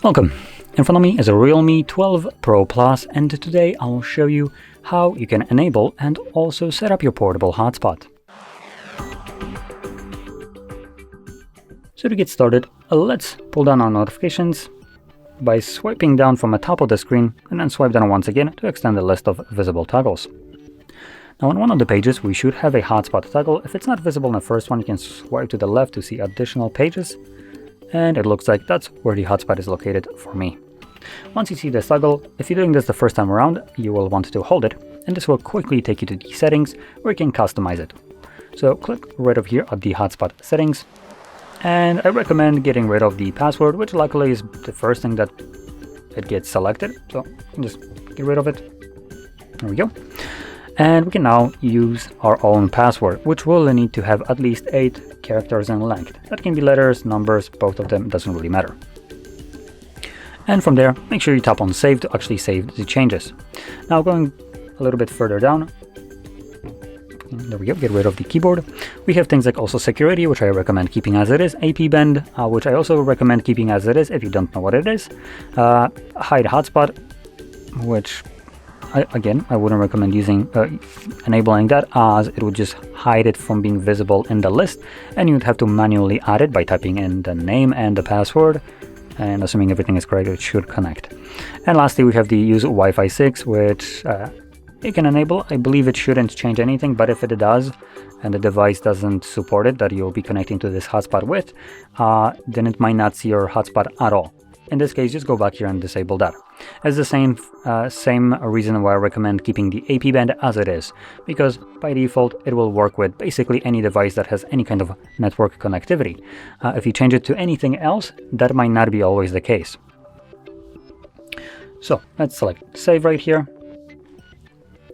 Welcome! In front of me is a Realme 12 Pro Plus, and today I'll show you how you can enable and also set up your portable hotspot. So to get started, let's pull down our notifications by swiping down from the top of the screen and then swipe down once again to extend the list of visible toggles. Now on one of the pages we should have a hotspot toggle. If it's not visible in the first one, you can swipe to the left to see additional pages. And it looks like that's where the hotspot is located for me. Once you see this toggle, if you're doing this the first time around, you will want to hold it, and this will quickly take you to the settings where you can customize it. So click right over here at the hotspot settings, and I recommend getting rid of the password, which luckily is the first thing that it gets selected. So just get rid of it. There we go. And we can now use our own password, which will need to have at least 8 characters in length. That can be letters, numbers, both of them, doesn't really matter. And from there, make sure you tap on save to actually save the changes. Now going a little bit further down, there we go, get rid of the keyboard. We have things like also security, which I recommend keeping as it is, AP band, which I also recommend keeping as it is if you don't know what it is, hide hotspot, which I wouldn't recommend using enabling that, as it would just hide it from being visible in the list, and you'd have to manually add it by typing in the name and the password, and assuming everything is correct, it should connect. And lastly, we have the use Wi-Fi 6, which you can enable. I believe it shouldn't change anything, but if it does and the device doesn't support it that you'll be connecting to this hotspot with, then it might not see your hotspot at all. In this case, just go back here and disable that. It's the same reason why I recommend keeping the AP band as it is, because by default it will work with basically any device that has any kind of network connectivity. If you change it to anything else, that might not be always the case. So let's select save right here.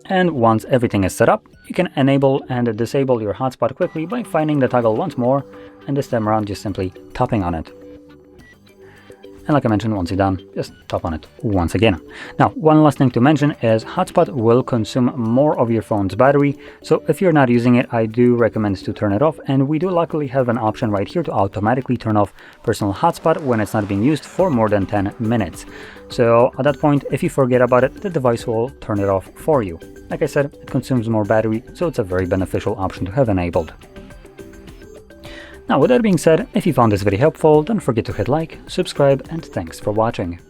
And once everything is set up, you can enable and disable your hotspot quickly by finding the toggle once more, and this time around just simply tapping on it. And like I mentioned, once you're done, just tap on it once again. Now, one last thing to mention is hotspot will consume more of your phone's battery. So if you're not using it, I do recommend to turn it off. And we do luckily have an option right here to automatically turn off personal hotspot when it's not being used for more than 10 minutes. So at that point, if you forget about it, the device will turn it off for you. Like I said, it consumes more battery, so it's a very beneficial option to have enabled. Now, with that being said, if you found this video helpful, don't forget to hit like, subscribe, and thanks for watching.